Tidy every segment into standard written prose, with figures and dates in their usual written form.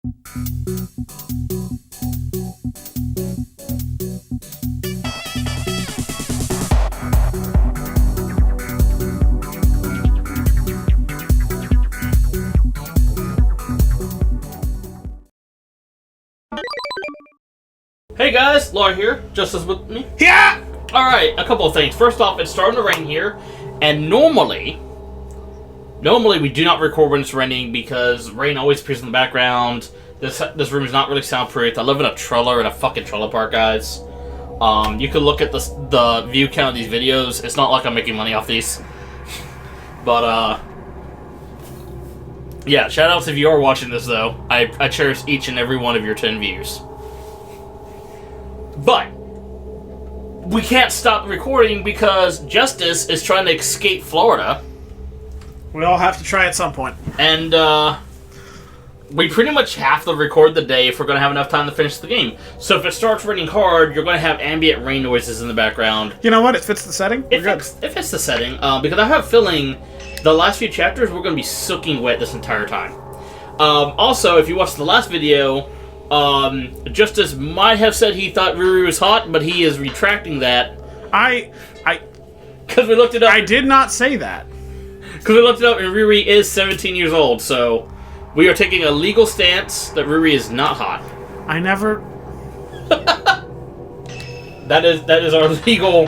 Hey guys, Laura here, Justice with me. Yeah! Alright, a couple of things. First off, it's starting to rain here, and normally we do not record when it's raining because rain always appears in the background. This room is not really soundproof. I live in a trailer, in a fucking trailer park, guys. You can look at the view count of these videos. It's not like I'm making money off these. But, yeah, shoutouts if you are watching this, though. I cherish each and every one of your 10 views. But we can't stop recording because Justice is trying to escape Florida. We all have to try at some point. And, we pretty much have to record the day if we're going to have enough time to finish the game. So if it starts raining hard, you're going to have ambient rain noises in the background. You know what? It fits the setting. It fits the setting, because I have a feeling the last few chapters we're going to be soaking wet this entire time. Also, if you watched the last video, Justice might have said he thought Riri was hot, but he is retracting that. Because we looked it up. I did not say that. Because we looked it up and Riri is 17 years old, so we are taking a legal stance that Riri is not hot. I never... That is our legal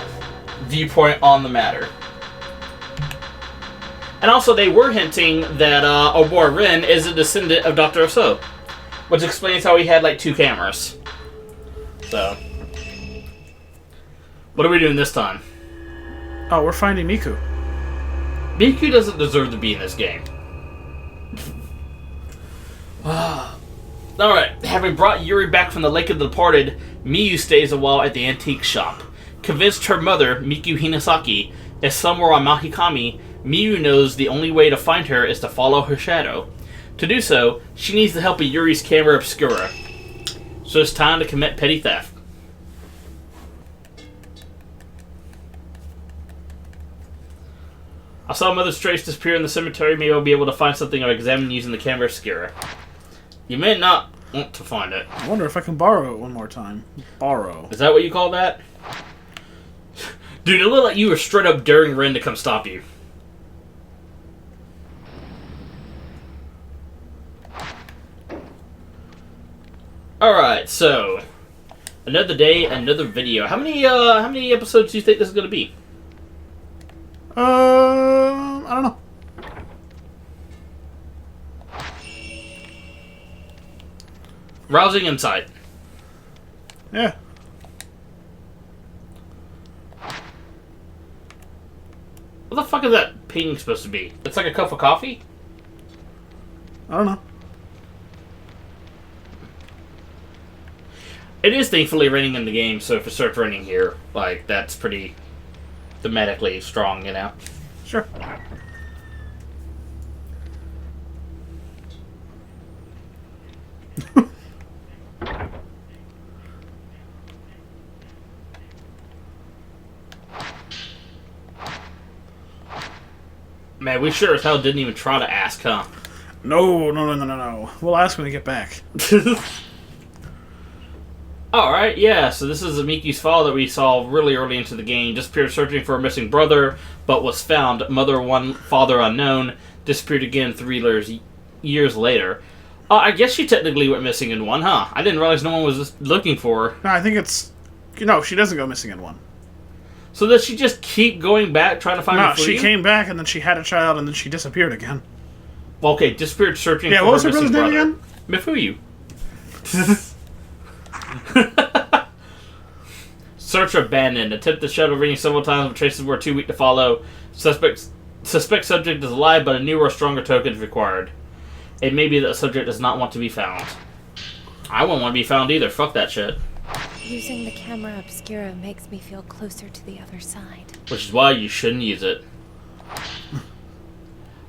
viewpoint on the matter. And also, they were hinting that Obora Rin is a descendant of Dr. Oso, which explains how he had, like, 2 cameras. So, what are we doing this time? Oh, we're finding Miku. Miku doesn't deserve to be in this game. Alright, having brought Yuri back from the Lake of the Departed, Miyu stays a while at the antique shop. Convinced her mother, Miku Hinasaki, is somewhere on Mahikami, Miyu knows the only way to find her is to follow her shadow. To do so, she needs the help of Yuri's camera obscura. So it's time to commit petty theft. I saw Mother's trace disappear in the cemetery. Maybe I'll be able to find something I'll examine using the camera obscura. You may not want to find it. I wonder if I can borrow it one more time. Borrow. Is that what you call that? Dude, it looked like you were straight up daring Rin to come stop you. Alright, so another day, another video. How many episodes do you think this is gonna be? I don't know. Rousing insight. Yeah. What the fuck is that painting supposed to be? It's like a cup of coffee? I don't know. It is thankfully raining in the game, so if it starts raining here, like, that's pretty thematically strong, you know? Sure. Man, we sure as hell didn't even try to ask, huh? No. We'll ask when we get back. Alright, yeah, so this is Miku's file that we saw really early into the game. Disappeared searching for a missing brother, but was found. Mother one, father unknown. Disappeared again 3 years later. I guess she technically went missing in 1, huh? I didn't realize no one was just looking for her. No, I think it's... No, she doesn't go missing in 1. So does she just keep going back, trying to find her? No, she came back, and then she had a child, and then she disappeared again. Well, okay, disappeared searching for her what was her missing brother's brother. name again? Mifuyu. Search abandoned. Attempt to shuttle ringing several times, but traces were too weak to follow. Suspect subject is alive, but a newer or stronger token is required. It may be that the subject does not want to be found. I wouldn't want to be found either. Fuck that shit. Using the camera obscura makes me feel closer to the other side. Which is why you shouldn't use it.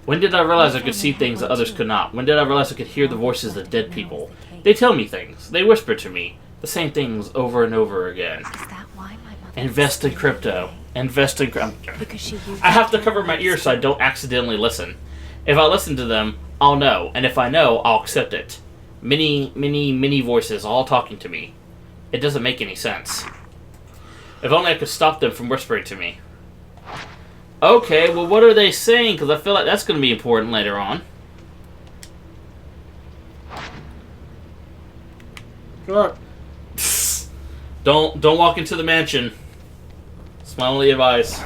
When did I realize I could see things that others could not? When did I realize I could hear the voices of dead people? They tell me things. They whisper to me. The same things over and over again. Is that why my mother Invest in crypto. Invest in crypto. Because she used I have to cover my ears so I don't accidentally listen. If I listen to them, I'll know. And if I know, I'll accept it. Many voices all talking to me. It doesn't make any sense. If only I could stop them from whispering to me. Okay, well, what are they saying? Because I feel like that's going to be important later on. Good luck. Don't walk into the mansion. It's my only advice.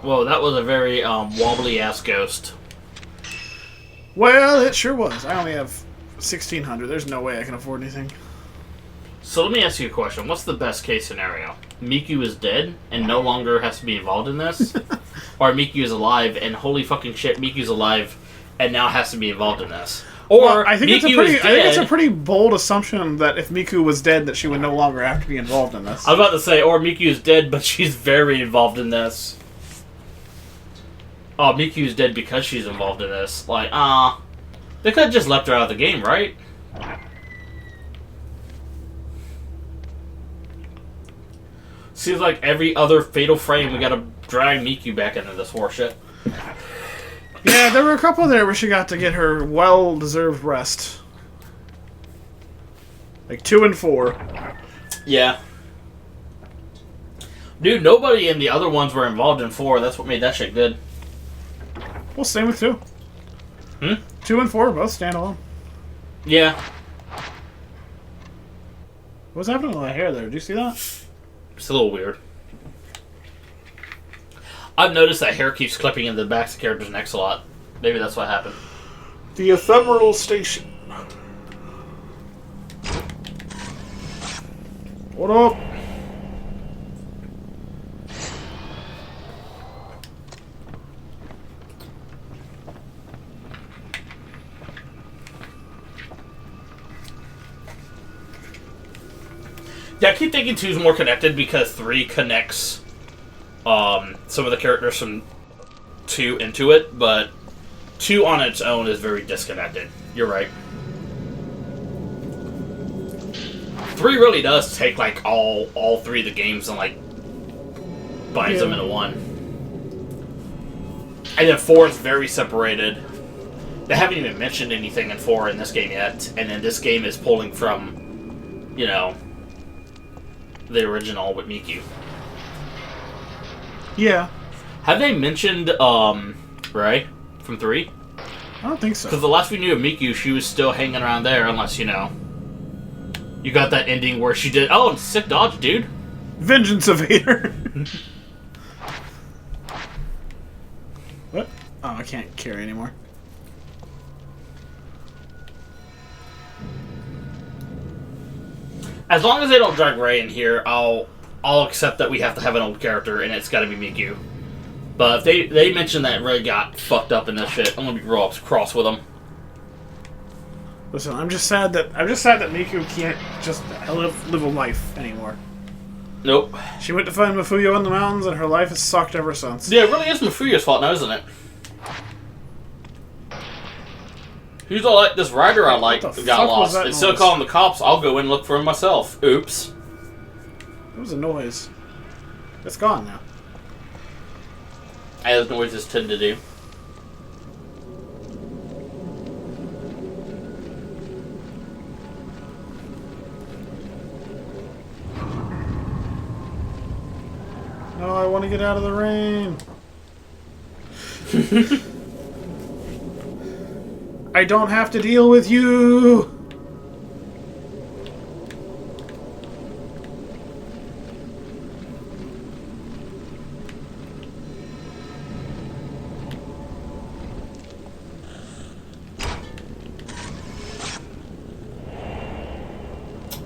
Whoa, that was a very wobbly-ass ghost. Well, it sure was. I only have 1,600. There's no way I can afford anything. So let me ask you a question. What's the best case scenario? Miku is dead and no longer has to be involved in this? Or Miku is alive and holy fucking shit, Miku's alive and now has to be involved in this? Or Well, I think Miku it's a pretty. is I think it's a dead. pretty bold assumption that if Miku was dead, that she would no longer have to be involved in this. I was about to say, or Miku is dead, but she's very involved in this. Oh, Miku's dead because she's involved in this. Like, they could have just left her out of the game, right? Seems like every other Fatal Frame, we gotta drag Miku back into this horseshit. Yeah, there were a couple there where she got to get her well-deserved rest. Like 2 and 4. Yeah. Dude, nobody in the other ones were involved in 4. That's what made that shit good. Well, same with 2. 2 and 4 both standalone. Yeah. What's happening with my hair there? Did you see that? It's a little weird. I've noticed that hair keeps clipping into the backs of characters' necks a lot. Maybe that's what happened. The ephemeral station. What up? Yeah, I keep thinking 2 is more connected because 3 connects some of the characters from 2 into it, but 2 on its own is very disconnected. You're right. 3 really does take like all 3 of the games and like binds them into one. And then 4 is very separated. They haven't even mentioned anything in 4 in this game yet, and then this game is pulling from, you know, the original with Miku. Yeah. Have they mentioned Ray from 3? I don't think so. Because the last we knew of Miku, she was still hanging around there, unless, you know, you got that ending where she did... Oh, sick dodge, dude. Vengeance Evader. What? Oh, I can't carry anymore. As long as they don't drag Ray in here, I'll accept that we have to have an old character, and it's got to be Miku. But if they mention that Ray got fucked up in this shit, I'm gonna be real cross with them. Listen, I'm just sad that Miku can't just live a life anymore. Nope. She went to find Mafuyo in the mountains, and her life has sucked ever since. Yeah, it really is Mafuyo's fault now, isn't it? He's all like, this rider I like What the got fuck was lost. that Instead of noise? calling the cops, I'll go in and look for him myself. Oops. It was a noise. It's gone now. As noises tend to do. No, I want to get out of the rain. I don't have to deal with you.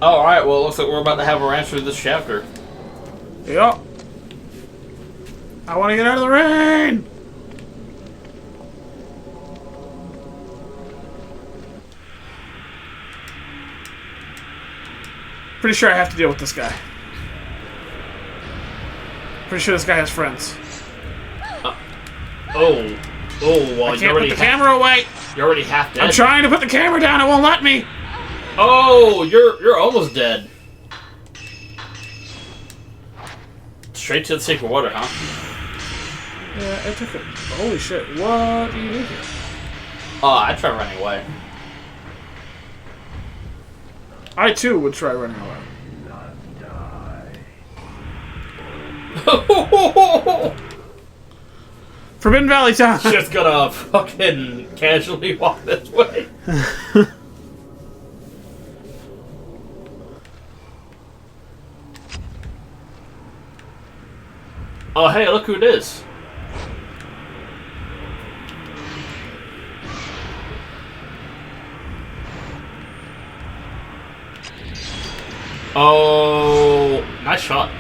Alright, well, it looks like we're about to have our answer to this chapter. Yep. I want to get out of the rain. Pretty sure I have to deal with this guy. Pretty sure this guy has friends. Oh, well, I can't put the camera away. You're already half dead. I'm trying to put the camera down. It won't let me. Oh, you're almost dead. Straight to the secret water, huh? Yeah, it took it. Holy shit! What do you do here? Oh, I'd try running away. I too would try running away. Forbidden Valley time. Just gonna fucking casually walk this way. Oh, hey, look who it is. Oh, nice shot.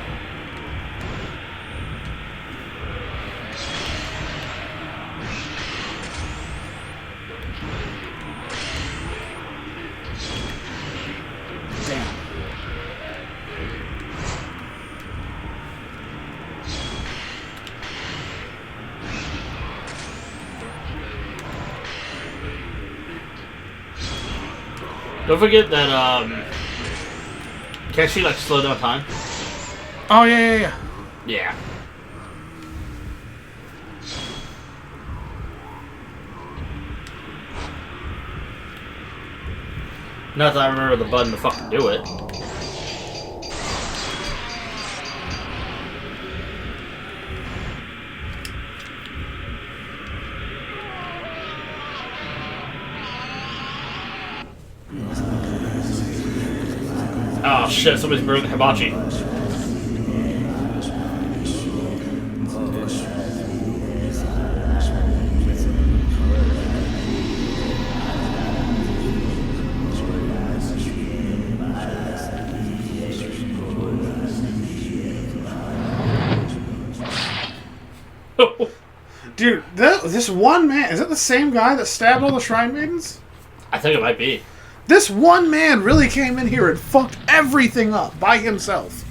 Damn. Don't forget that, can't she, like, slow down time? Oh yeah. Yeah. Not that I remember the button to fucking do it. Oh shit, somebody's burning the hibachi. Dude, this one man, is it the same guy that stabbed all the Shrine Maidens? I think it might be. This one man really came in here and fucked everything up by himself.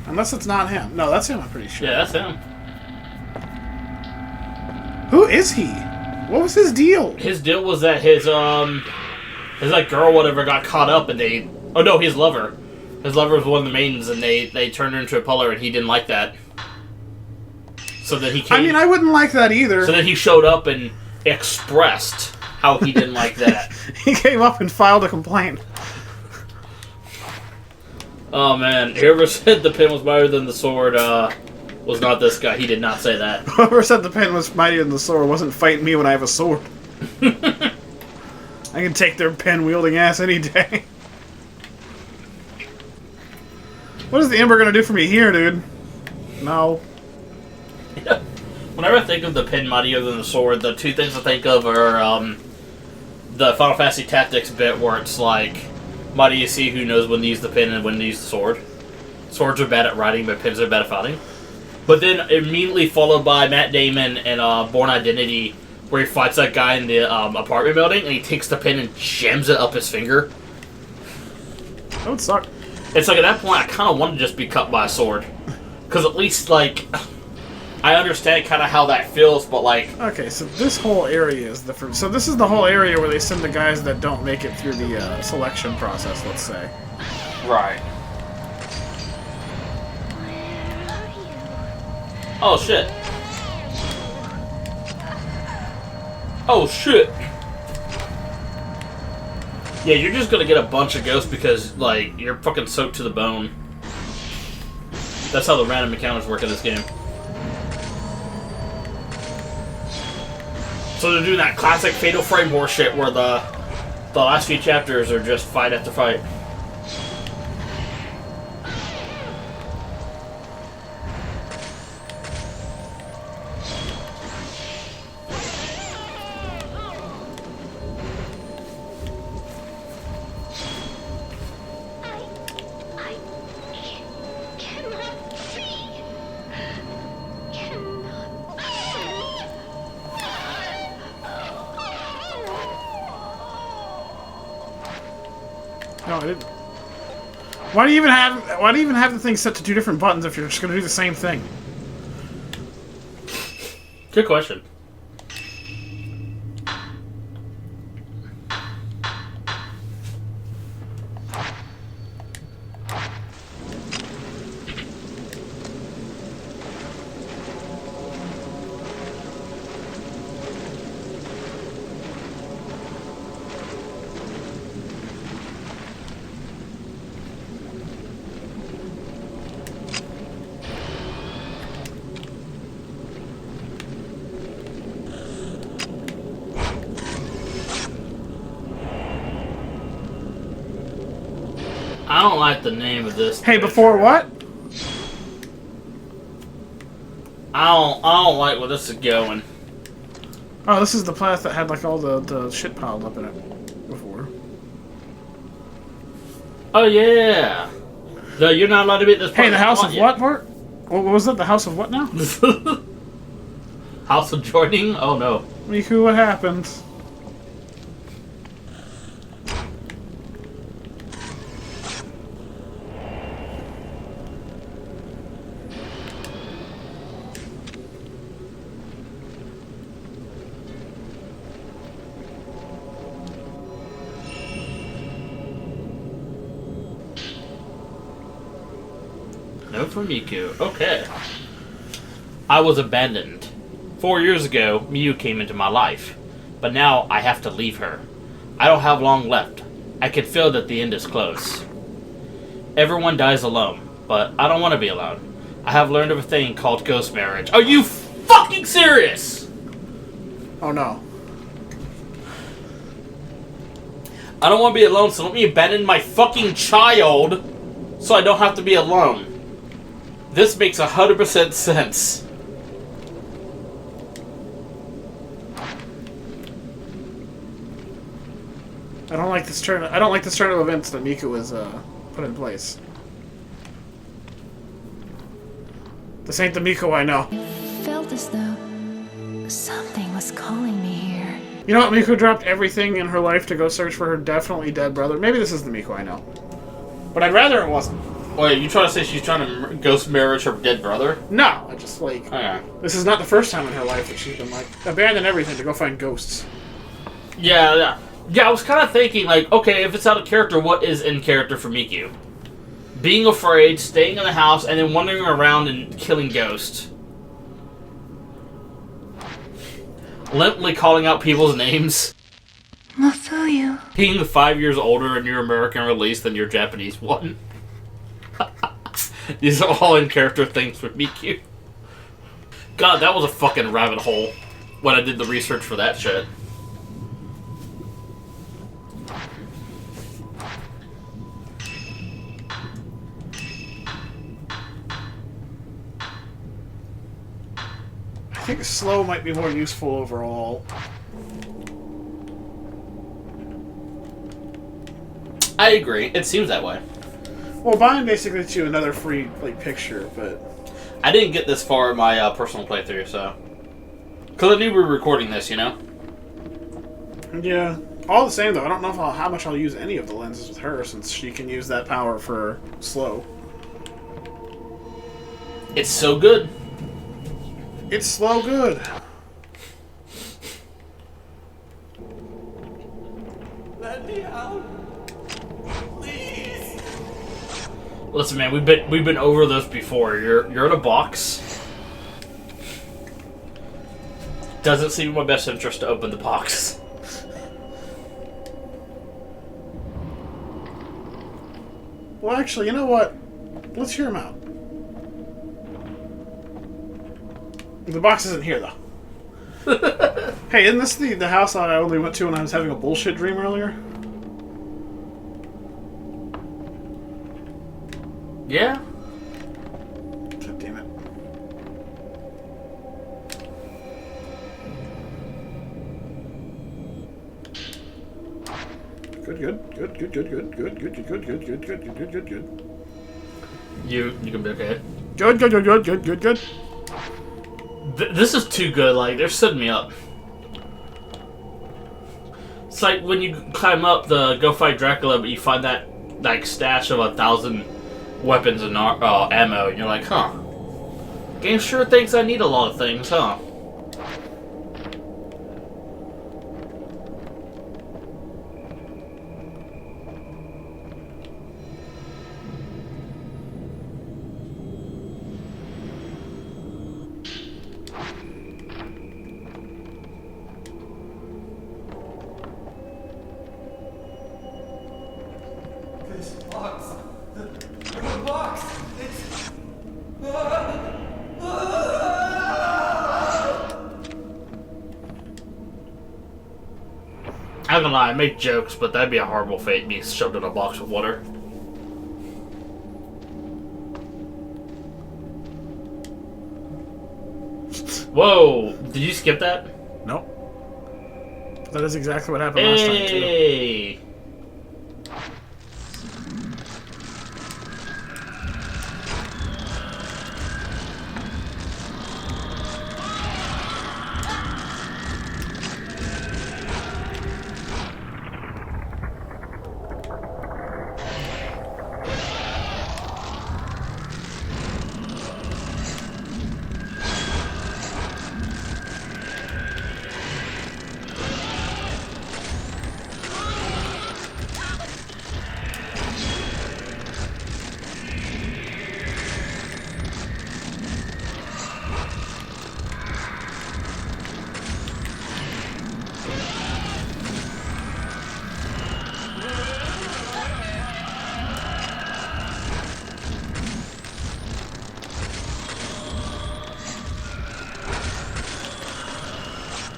Unless it's not him. No, that's him, I'm pretty sure. Yeah, that's him. Who is he? What was his deal? His deal was that his like girl whatever got caught up and they, oh no, his lover. His lover was one of the maidens and they turned her into a pillar and he didn't like that. So that he came, I mean, I wouldn't like that either. So then he showed up and expressed how he didn't like that. He came up and filed a complaint. Oh man, whoever said the pin was mightier than the sword was not this guy. He did not say that. Whoever said the pen was mightier than the sword wasn't fighting me when I have a sword. I can take their pen-wielding ass any day. What is the Ember gonna do for me here, dude? No. Whenever I think of the pin mightier than the sword, the two things I think of are the Final Fantasy Tactics bit where it's like, mighty you see who knows when to use the pin and when to use the sword. Swords are bad at riding, but pins are bad at fighting. But then immediately followed by Matt Damon and Born Identity, where he fights that guy in the apartment building, and he takes the pin and jams it up his finger. That would suck. It's like at that point, I kind of want to just be cut by a sword. Because at least, like, I understand kind of how that feels, but like... Okay, so this whole area is the first... So this is the whole area where they send the guys that don't make it through the selection process, let's say. Right. Oh, shit. Oh, shit. Yeah, you're just gonna get a bunch of ghosts because, like, you're fucking soaked to the bone. That's how the random encounters work in this game. So they're doing that classic Fatal Frame horse shit where the last few chapters are just fight after fight. No, I didn't. Why do you even have the thing set to 2 different buttons if you're just gonna do the same thing? Good question. I don't like the name of this. Hey, before what? I don't like where this is going. Oh, this is the path that had like all the shit piled up in it before. Oh yeah. No, you're not allowed to be at this part. Hey, the house of what part? What was that? The house of what now? House of joining? Oh no. Miku, what happened? No for Miku. Okay. I was abandoned. 4 years ago, Miu came into my life. But now I have to leave her. I don't have long left. I can feel that the end is close. Everyone dies alone, but I don't want to be alone. I have learned of a thing called ghost marriage. Are you fucking serious? Oh no. I don't want to be alone, so let me abandon my fucking child so I don't have to be alone. This makes 100% sense. I don't like this turn. I don't like this turn of events that Miku has put in place. This ain't the Miku I know. Felt as though something was calling me here. You know what? Miku dropped everything in her life to go search for her definitely dead brother. Maybe this is the Miku I know, but I'd rather it wasn't. Wait, you trying to say she's trying to ghost marriage her dead brother? No, I just like. Okay. This is not the first time in her life that she's been like abandon everything to go find ghosts. Yeah. I was kind of thinking, like, okay, if it's out of character, what is in character for Miku? Being afraid, staying in the house, and then wandering around and killing ghosts. Limply calling out people's names. Mafuyu. Being 5 years older in your American release than your Japanese one. These are all in character things for Miku. God, that was a fucking rabbit hole when I did the research for that shit. I think slow might be more useful overall. I agree. It seems that way. Well, Vine basically gets you another free like picture, but I didn't get this far in my personal playthrough, so... Because I knew we were recording this, you know? yeah. All the same, though, I don't know how much I'll use any of the lenses with her, since she can use that power for slow. It's so good. It's slow good. Let me out. Please. Listen, man, we've been over this before. You're in a box. Doesn't seem in my best interest to open the box. Well, actually, you know what? Let's hear him out. The box isn't here, though. Hey, isn't this the house that I only went to when I was having a bullshit dream earlier? Yeah? God damn it. Good. You can be okay. Good. This is too good. Like, they're setting me up. It's like when you climb up the go fight Dracula, but you find that like stash of 1,000 weapons and ammo, and you're like, huh. Game sure thinks I need a lot of things, huh? This box. The box. It's. I'm gonna lie, I make jokes, but that'd be a horrible fate, being shoved in a box with water. Whoa! Did you skip that? Nope. That is exactly what happened last time, too. Hey!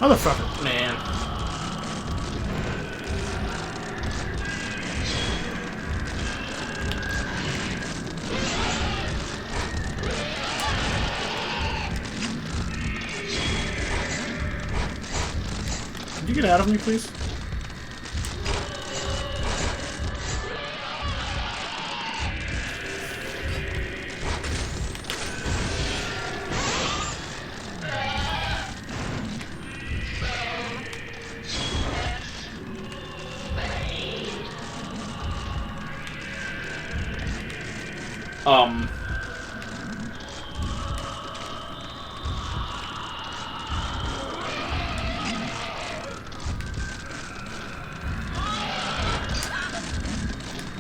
Motherfucker. Man. Could you get out of me, please?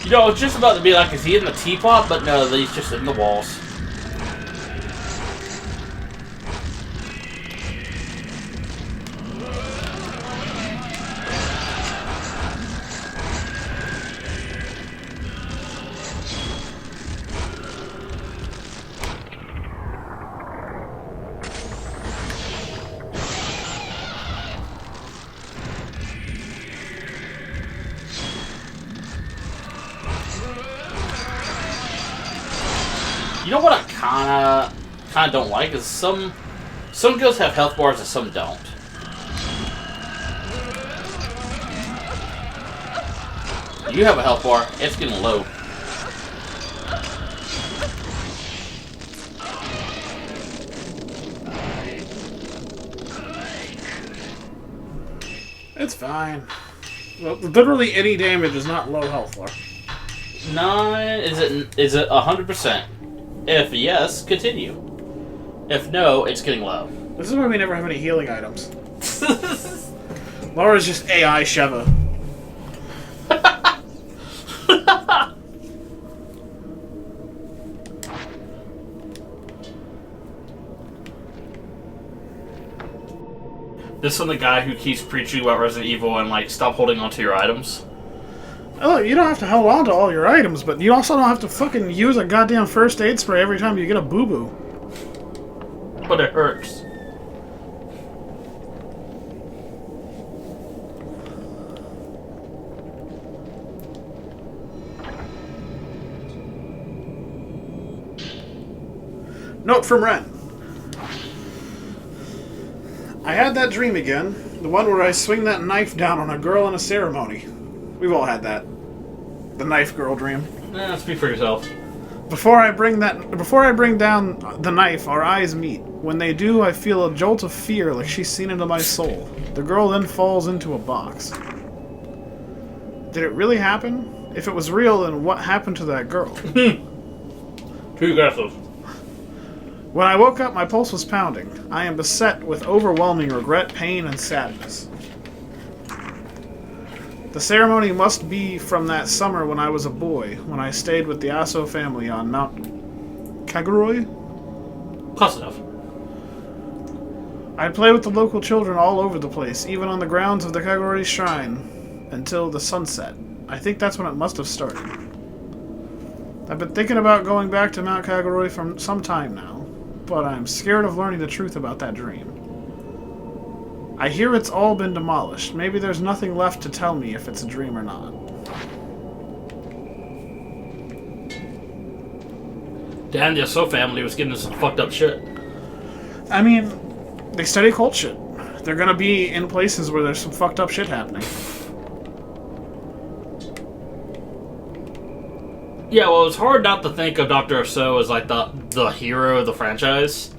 You know, it's just about to be like, is he in the teapot? But no, he's just in the walls. You know what I kinda don't like is some guilds have health bars and some don't. You have a health bar, it's getting low. It's fine. Well, literally any damage is not low health bar. Is it 100%? If yes, continue. If no, it's getting low. This is why we never have any healing items. Laura's just AI Sheva. This from the guy who keeps preaching about Resident Evil and like, stop holding onto your items. Oh, you don't have to hold on to all your items, but you also don't have to fucking use a goddamn first aid spray every time you get a boo-boo. But it hurts. Note from Ren. I had that dream again. The one where I swing that knife down on a girl in a ceremony. We've all had that. The knife girl dream. Speak for yourself. Before I bring down the knife, our eyes meet. When they do, I feel a jolt of fear like she's seen into my soul. The girl then falls into a box. Did it really happen? If it was real, then what happened to that girl? Too aggressive. When I woke up, my pulse was pounding. I am beset with overwhelming regret, pain, and sadness. The ceremony must be from that summer when I was a boy, when I stayed with the Aso family on Mount Kaguroi. Close enough. I'd play with the local children all over the place, even on the grounds of the Kaguroi shrine, until the sunset. I think that's when it must have started. I've been thinking about going back to Mount Kaguroi for some time now, but I'm scared of learning the truth about that dream. I hear it's all been demolished. Maybe there's nothing left to tell me if it's a dream or not. Damn, the Aso family was getting into some fucked up shit. I mean, they study cult shit. They're gonna be in places where there's some fucked up shit happening. Yeah, well, it's hard not to think of Dr. Aso as like the hero of the franchise.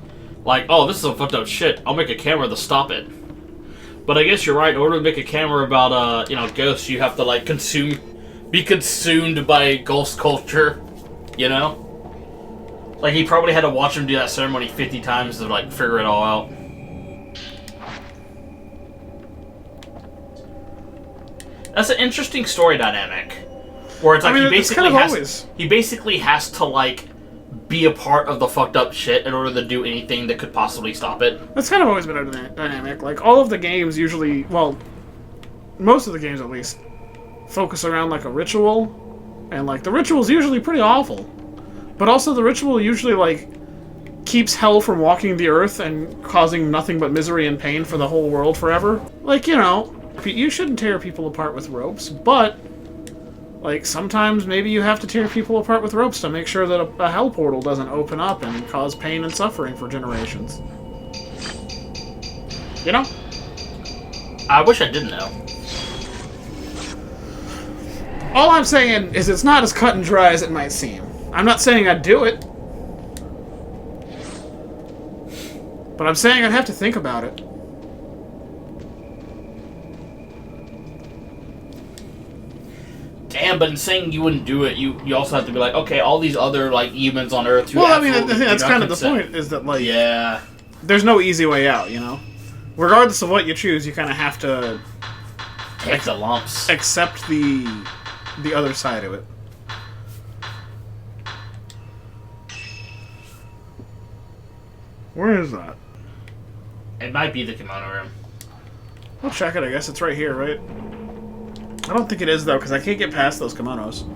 Like, oh, this is some fucked up shit. I'll make a camera to stop it. But I guess you're right. In order to make a camera about, ghosts, you have to, like, be consumed by ghost culture, you know? Like, he probably had to watch him do that ceremony 50 times to, like, figure it all out. That's an interesting story dynamic. Where it's like, he basically has to, like, be a part of the fucked up shit in order to do anything that could possibly stop it. That's kind of always been a dynamic. Like, all of the games usually, well, most of the games at least, focus around, like, a ritual. And, like, the ritual's usually pretty awful. But also the ritual usually, like, keeps hell from walking the earth and causing nothing but misery and pain for the whole world forever. Like, you know, you shouldn't tear people apart with ropes, but... like, sometimes maybe you have to tear people apart with ropes to make sure that a hell portal doesn't open up and cause pain and suffering for generations. You know? I wish I didn't know. All I'm saying is it's not as cut and dry as it might seem. I'm not saying I'd do it. But I'm saying I'd have to think about it. Damn, but in saying you wouldn't do it, you also have to be like, okay, all these other, like, humans on Earth who well, I mean, absolutely that's do not kind of the consent. point, is that, like... Yeah. there's no easy way out, you know? Regardless of what you choose, you kind of have to... take the lumps. accept the other side of it. Where is that? It might be the kimono room. We'll check it, I guess. It's right here, right? I don't think it is, though, because I can't get past those kimonos.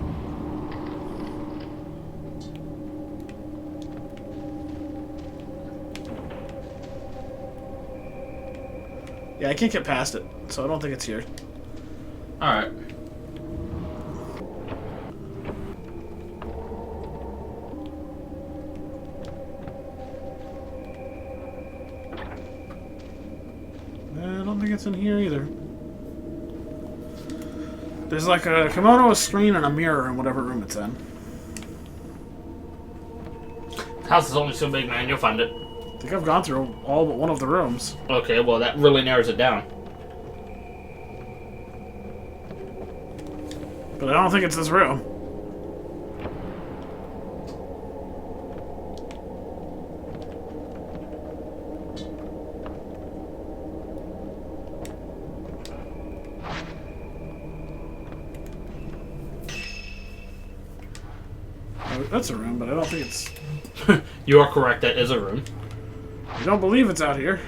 Yeah, I can't get past it, so I don't think it's here. Alright. I don't think it's in here either. There's like a kimono, a screen, and a mirror in whatever room it's in. The house is only so big, man. You'll find it. I think I've gone through all but one of the rooms. Okay, well, that really narrows it down. But I don't think it's this room. That's a room, but I don't think it's... You are correct, that is a room. I don't believe it's out here.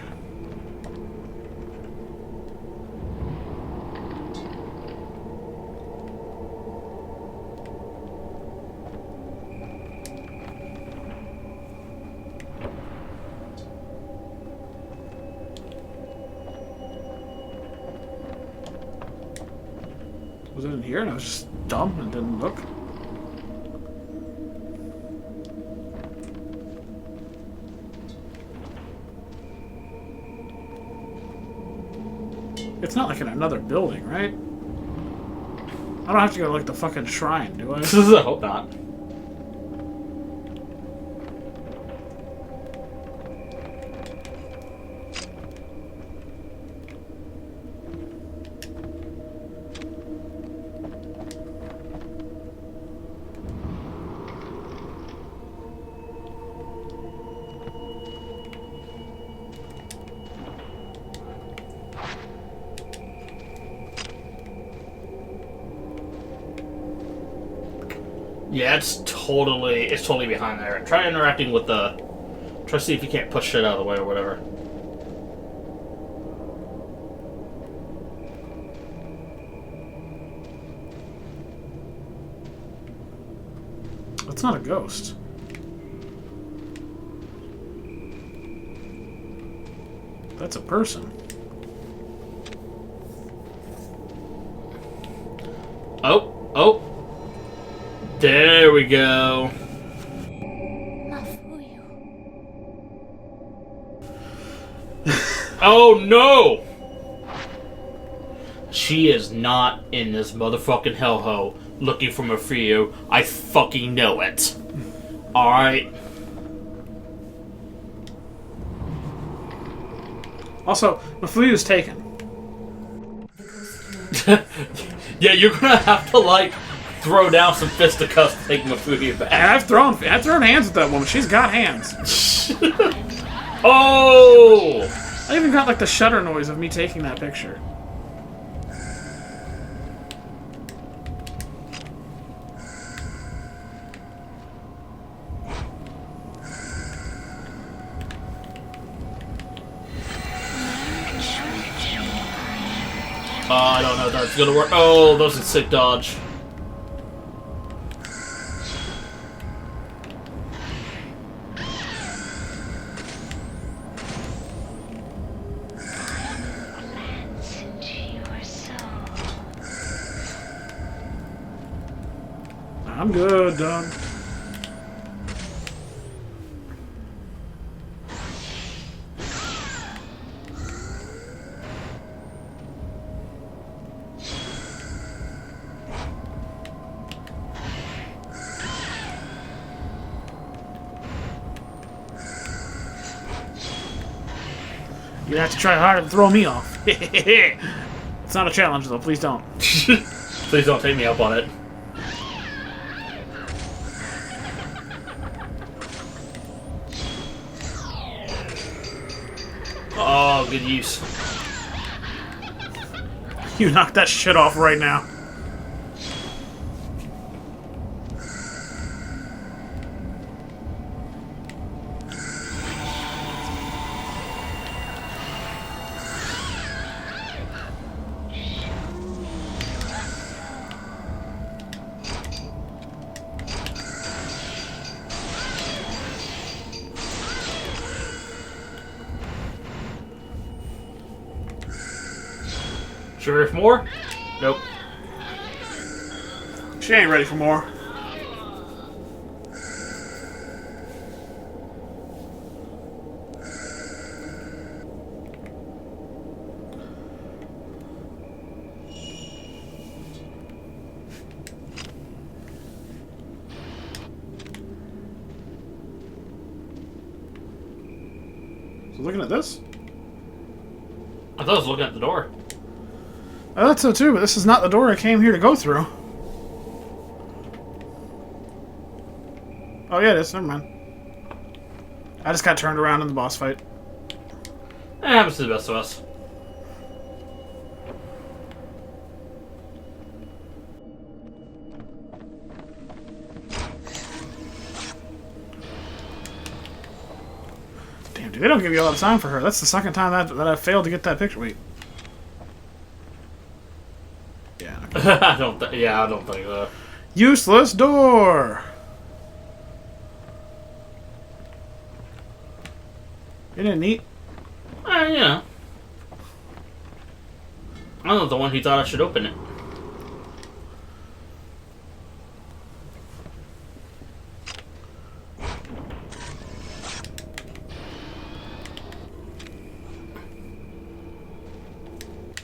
Was it in here and I was just dumb and didn't look? It's not like in another building, right? I don't have to go to like the fucking shrine, do I? I hope not. Yeah, it's totally behind there. Try interacting with the... Try to see if you can't push shit out of the way or whatever. That's not a ghost. That's a person. Oh. There we go. Oh no! She is not in this motherfucking hellhole looking for Mafuyu. I fucking know it. Alright. Also, Mafuyu's taken. Yeah, you're gonna have to, like, throw down some fisticuffs to take Mafuyu back. And I've thrown hands at that woman. She's got hands. Oh! I even got, like, the shutter noise of me taking that picture. I don't know if that's gonna work. Oh, those are sick dodge. I'm good, Doug. You have to try harder to throw me off. It's not a challenge, though. Please don't. Please don't take me up on it. Oh, good use. You knock that shit off right now. Sure if more? Nope. She ain't ready for more. So looking at this? I thought I was looking at the door. I thought so too, but this is not the door I came here to go through. Oh yeah, it is. Never mind. I just got turned around in the boss fight. It happens to the best of us. Damn, dude, they don't give you a lot of time for her. That's the second time that I failed to get that picture. Wait. Yeah. Okay. I don't think so. Useless door! Isn't it neat? Yeah. I'm not the one who thought I should open it.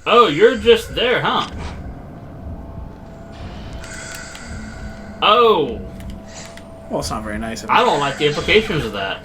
Oh, you're just there, huh? Oh, Well, it's not very nice of I him. don't like the implications of that.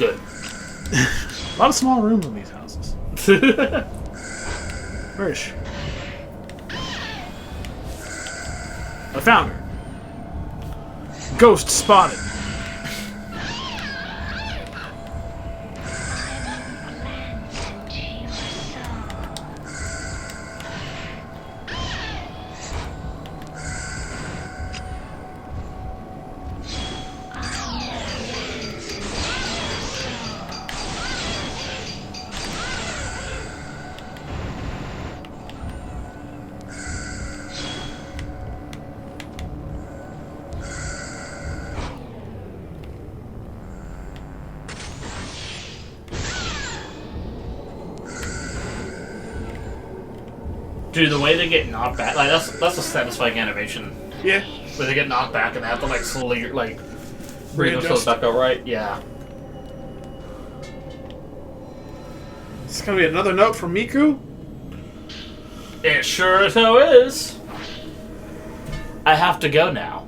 Good. A lot of small rooms in these houses. Where is she? I found her. Ghost spotted. Dude, the way they get knocked back, like that's a satisfying animation. Yeah. Where they get knocked back and they have to like slowly like bring themselves back up, right? Yeah. It's gonna be another note from Miku. It sure as hell is. I have to go now.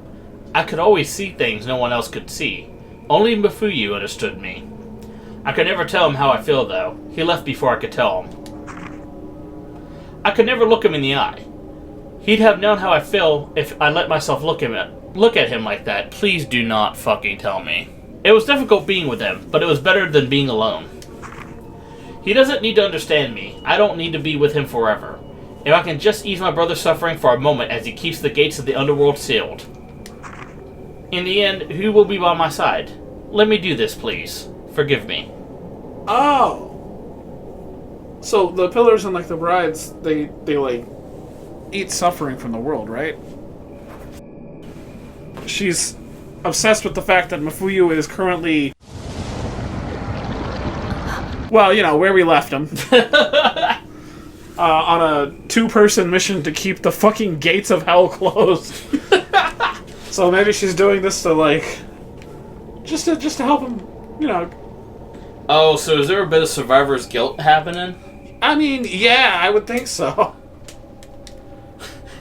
I could always see things no one else could see. Only Mafuyu understood me. I could never tell him how I feel, though. He left before I could tell him. I could never look him in the eye. He'd have known how I feel if I let myself look at him like that. Please do not fucking tell me. It was difficult being with him, but it was better than being alone. He doesn't need to understand me. I don't need to be with him forever. If I can just ease my brother's suffering for a moment as he keeps the gates of the underworld sealed. In the end, who will be by my side? Let me do this, please. Forgive me. Oh. So the pillars and like the brides, they like eat suffering from the world, right? She's obsessed with the fact that Mafuyu is currently, well, you know, where we left him. On a 2-person mission to keep the fucking gates of hell closed. So maybe she's doing this to like, just to help him, you know. Oh, so is there a bit of survivor's guilt happening? I mean, yeah, I would think so.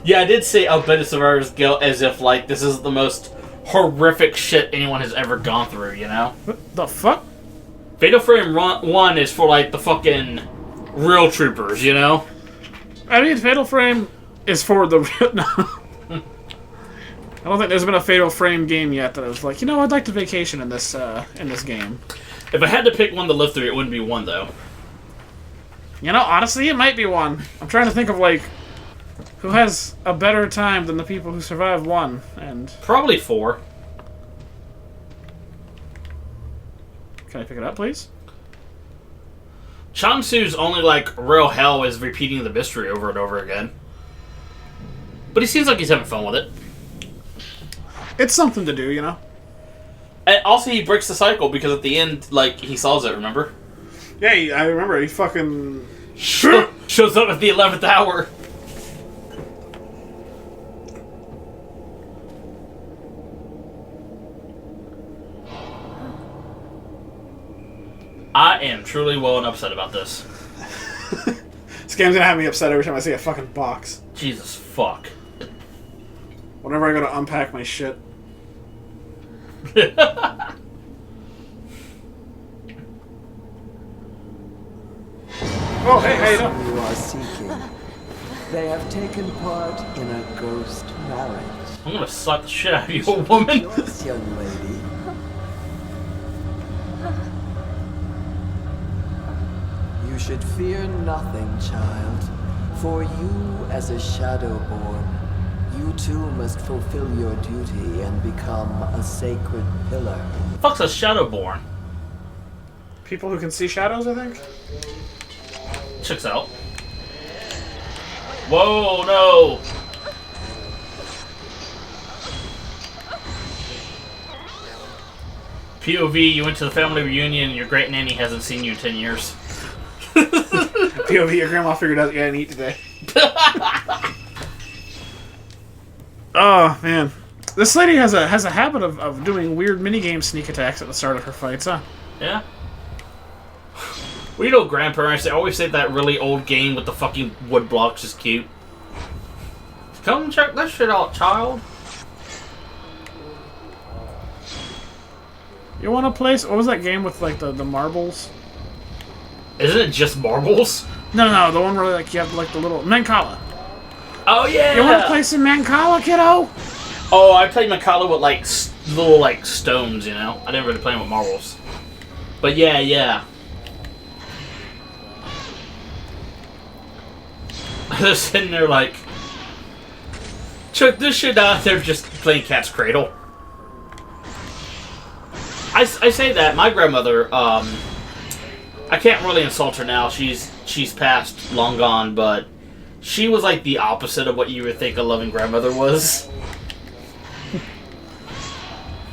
Yeah, I did say a bit of survivor's guilt as if, like, this is the most horrific shit anyone has ever gone through, you know? What the fuck? Fatal Frame 1 is for, like, the fucking real troopers, you know? I mean, Fatal Frame is for the real... No. I don't think there's been a Fatal Frame game yet that I was like, you know, I'd like to vacation in this game. If I had to pick one to live through, it wouldn't be 1, though. You know, honestly, it might be 1. I'm trying to think of, like, who has a better time than the people who survived 1, and... Probably 4. Can I pick it up, please? Chansu's only, like, real hell is repeating the mystery over and over again. But he seems like he's having fun with it. It's something to do, you know? And also, he breaks the cycle because at the end, like, he solves it, remember? Yeah, I remember. He fucking... Shows up at the 11th hour. I am truly well and upset about this. This game's gonna have me upset every time I see a fucking box. Jesus fuck. Whenever I go to unpack my shit. Oh, hey, how you doing? You are seeking. They have taken part in a ghost marriage. I'm gonna suck the shit out of you, woman. Choice, young lady. You should fear nothing, child. For you, as a Shadowborn, you too must fulfill your duty and become a sacred pillar. The fuck's a Shadowborn? People who can see shadows, I think? Checks out. Whoa, no! POV, you went to the family reunion and your great nanny hasn't seen you in 10 years. POV, your grandma figured out you hadn't eat today. Oh, man. This lady has a habit of doing weird minigame sneak attacks at the start of her fights, huh? Yeah. Well, you know, grandparents, they always say that really old game with the fucking wood blocks is cute. Come check this shit out, child. You want to play? What was that game with like the marbles? Isn't it just marbles? No, the one where like you have like the little Mancala. Oh yeah. You want to play some Mancala, kiddo? Oh, I played Makala with like little like stones. You know, I didn't really play with marbles. But yeah. They're sitting there like, check this shit out. They're just playing Cat's Cradle. I say that my grandmother. I can't really insult her now. She's passed, long gone, but she was like the opposite of what you would think a loving grandmother was.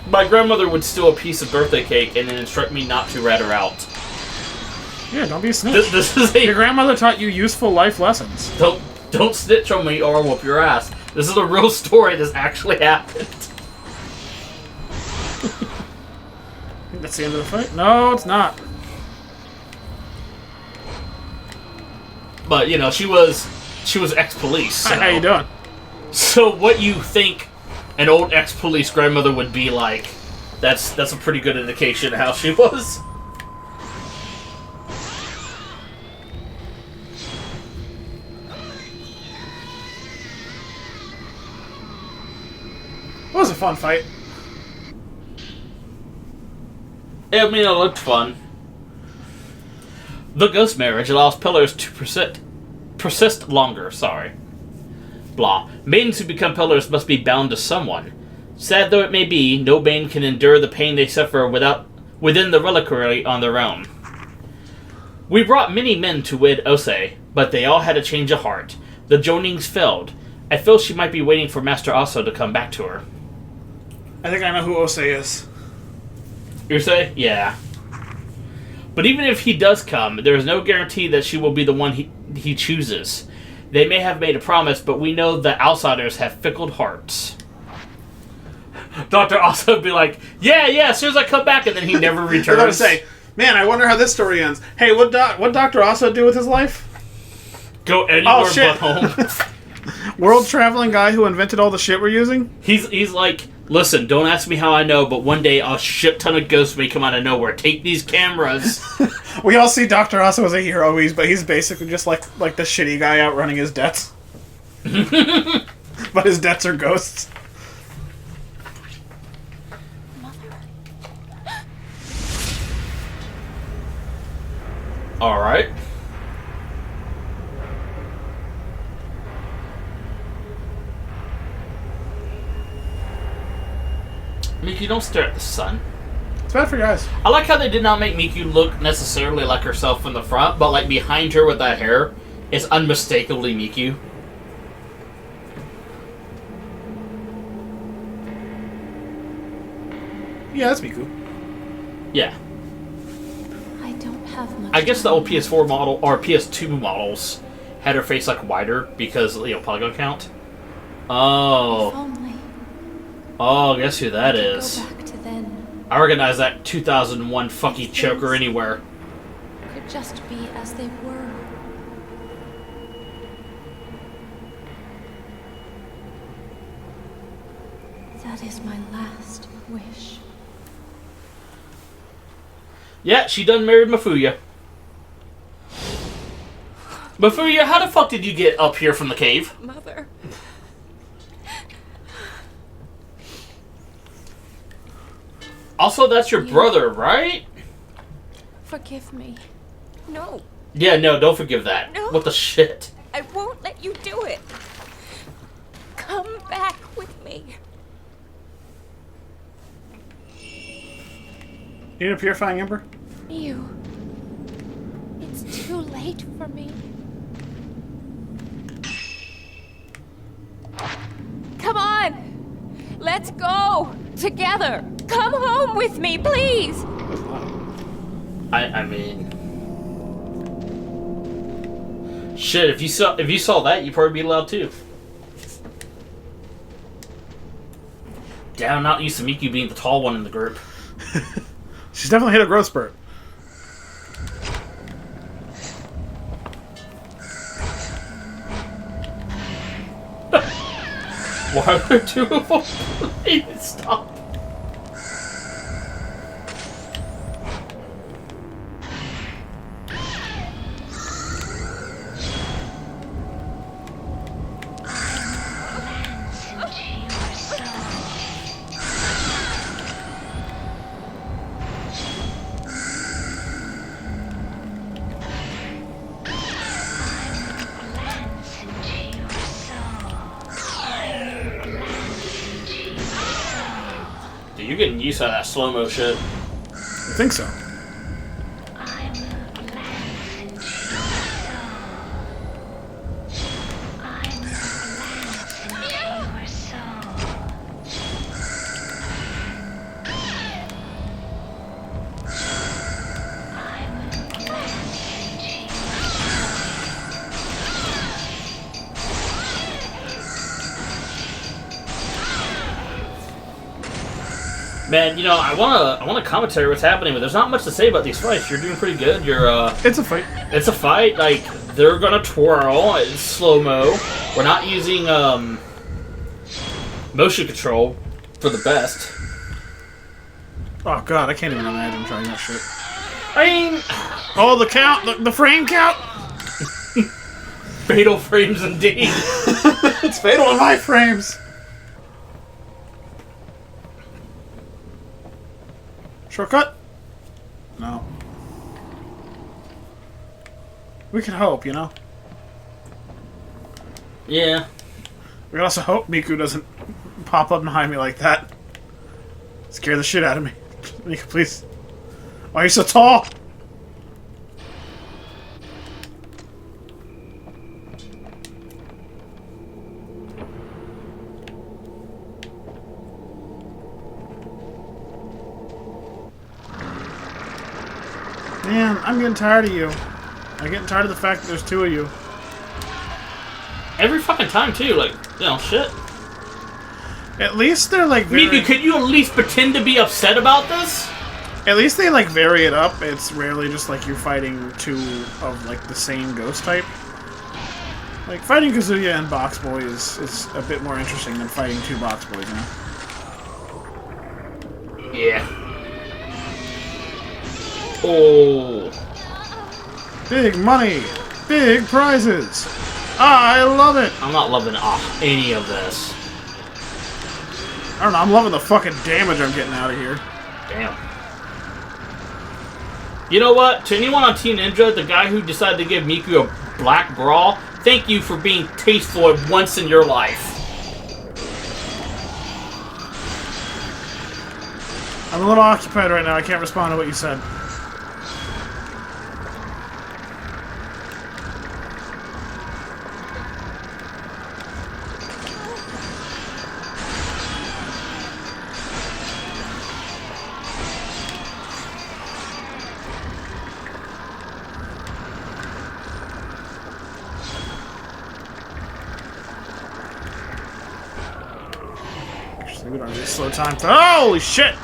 My grandmother would steal a piece of birthday cake and then instruct me not to rat her out. Yeah, don't be a snitch. This is Your grandmother taught you useful life lessons. Don't snitch on me or I'll whoop your ass. This is a real story. This actually happened. That's the end of the fight? No, it's not. But you know, she was ex-police. So. How you doing? So what you think an old ex-police grandmother would be like, that's a pretty good indication of how she was. It was a fun fight. I mean, it looked fun. The ghost marriage allows pillars to persist longer, Blah. Maidens who become pillars must be bound to someone. Sad though it may be, no maiden can endure the pain they suffer within the reliquary on their own. We brought many men to wed Ose, but they all had a change of heart. The joinings failed. I feel she might be waiting for Master Aso to come back to her. I think I know who Ose is. Ose? Yeah. But even if he does come, there is no guarantee that she will be the one he chooses. They may have made a promise, but we know that outsiders have fickle hearts. Dr. Aso would be like, yeah, as soon as I come back, and then he never returns. I was going to say, man, I wonder how this story ends. Hey, what Dr. Aso do with his life? Go anywhere shit. but home. World traveling guy who invented all the shit we're using? He's like, listen, don't ask me how I know, but one day a shit ton of ghosts may come out of nowhere. Take these cameras. We all see Dr. Aso as a hero, but he's basically just like the shitty guy outrunning his debts. But his debts are ghosts. Alright. Miku, don't stare at the sun. It's bad for your eyes. I like how they did not make Miku look necessarily like herself from the front, but like behind her with that hair, it's unmistakably Miku. Yeah, that's Miku. Yeah. I don't have much. I guess the old PS4 model, or PS2 models, had her face like wider because, polygon count. Oh. If only Oh, guess who that I could is. go back to then. I recognize that 2001 fucky choker anywhere. Could just be as they were. That is my last wish. Yeah, she done married Mafuya. Mafuya, how the fuck did you get up here from the cave? Mother. Also, that's your brother, right? Forgive me. No, Yeah, no, don't forgive that. No. What the shit? I won't let you do it. Come back with me. You need a purifying ember? You. It's too late for me. Come on! Let's go! Together! Come home with me, please! I mean... Shit, if you saw that, you'd probably be loud too. Damn, I'm not used to Miku being the tall one in the group. She's definitely hit a growth spurt. Why are there two of them? Please stop. you're getting used to that slow-mo shit. I think so. Man, you know, I wanna commentary what's happening, but there's not much to say about these fights. You're doing pretty good. It's a fight. It's a fight. Like, they're gonna twirl. It's slow-mo. We're not using motion control for the best. Oh god, I can't even imagine trying that shit. I mean, Oh, the count, the frame count. fatal frames indeed. It's fatal in my frames. Shortcut? No. We can hope, you know? Yeah. We can also hope Miku doesn't pop up behind me like that. Scare the shit out of me. Miku, please. Why are you so tall? Man, I'm getting tired of you. I'm getting tired of the fact that there's two of you. Every fucking time, too. Like, you know, shit. At least they're like very... Miku, could you at least pretend to be upset about this? At least they like vary it up. It's rarely just like you're fighting two of like the same ghost type. Like fighting Kazuya and Box Boy is a bit more interesting than fighting two Box Boys, you know? Yeah. Oh. Big money! Big prizes! I love it! I'm not loving any of this. I don't know, I'm loving the fucking damage I'm getting out of here. Damn. You know what? To anyone on Team Ninja, the guy who decided to give Miku a black bra, thank you for being tasteful once in your life. I'm a little occupied right now, I can't respond to what you said. We don't need slow time. Holy shit!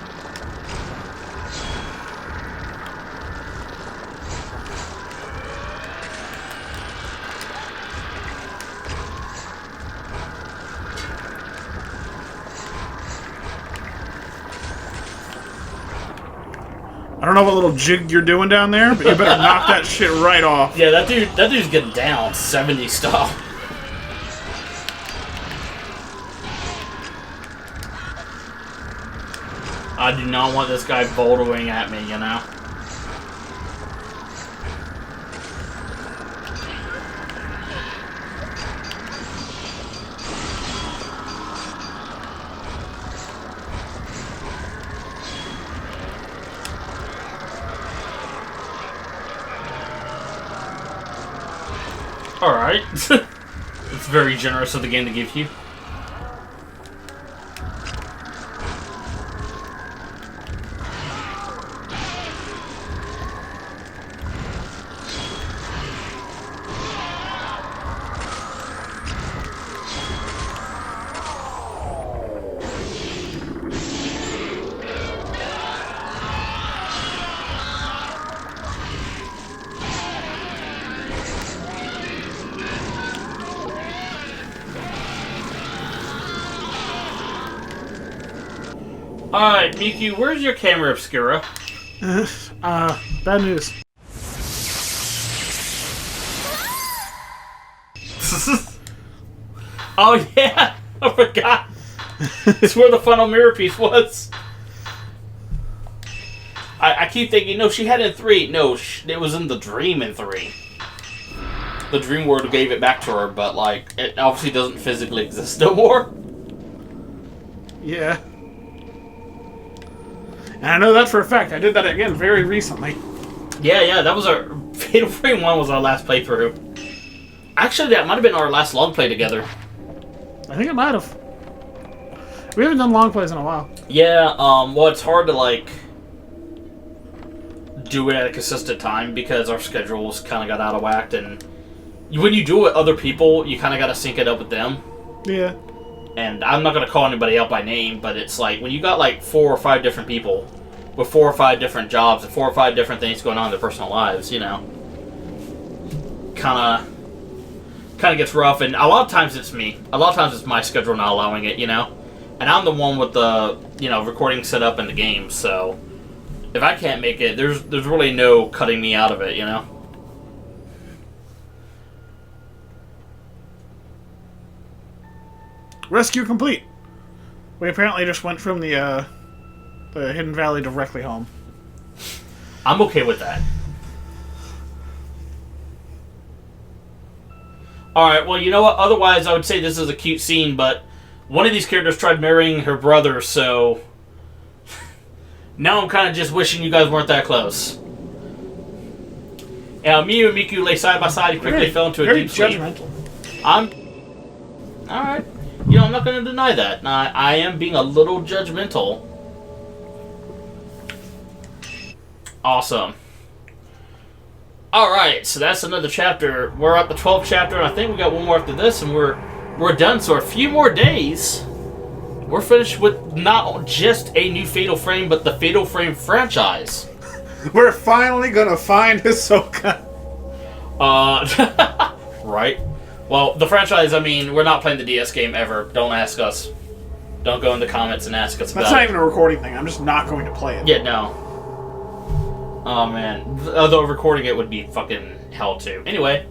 I don't know what little jig you're doing down there, but you better knock that shit right off. Yeah, that dude's getting down 70 stuff. I do not want this guy bouldering at me, you know? Alright. It's very generous of the game to give you. Alright, Miku, where's your camera obscura? Bad news. Oh yeah, I forgot. It's where the final mirror piece was. I keep thinking, no, she had it in 3. No, it was in the dream in 3. The dream world gave it back to her, but like, it obviously doesn't physically exist no more. Yeah. And I know that for a fact. I did that again very recently. Yeah, that was our... Fatal Frame 1 was our last playthrough. Actually, that might have been our last long play together. I think it might have. We haven't done long plays in a while. Yeah, well, it's hard to, like, do it at a consistent time because our schedules kind of got out of whack, and when you do it with other people, you kind of got to sync it up with them. Yeah. And I'm not going to call anybody out by name, but it's like, when you got, like, 4 or 5 different people with 4 or 5 different jobs and 4 or 5 different things going on in their personal lives, you know, kind of gets rough. And a lot of times it's me. A lot of times it's my schedule not allowing it, you know. And I'm the one with the, you know, recording set up in the game, so if I can't make it, there's really no cutting me out of it, you know. Rescue complete. We apparently just went from the Hidden Valley directly home. I'm okay with that. Alright, well, you know what? Otherwise, I would say this is a cute scene, but one of these characters tried marrying her brother, so now I'm kind of just wishing you guys weren't that close. Miu and Miku lay side by side and quickly fell into a deep sleep. Judgmental. Alright. You know, I'm not going to deny that. I am being a little judgmental. Awesome. Alright, so that's another chapter. We're at the 12th chapter, and I think we got one more after this, and we're done. So a few more days, we're finished with not just a new Fatal Frame, but the Fatal Frame franchise. We're finally gonna find Hisoka. Right. Well, the franchise, I mean, we're not playing the DS game ever. Don't ask us. Don't go in the comments and ask us about it. That's not even a recording thing. I'm just not going to play it. Yeah, no. Oh, man. Although recording it would be fucking hell, too. Anyway.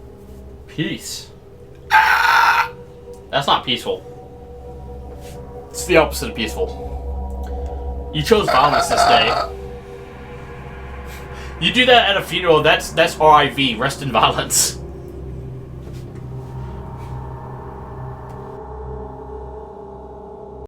Peace. That's not peaceful. It's the opposite of peaceful. You chose violence this day. You do that at a funeral, that's RIV, rest in violence.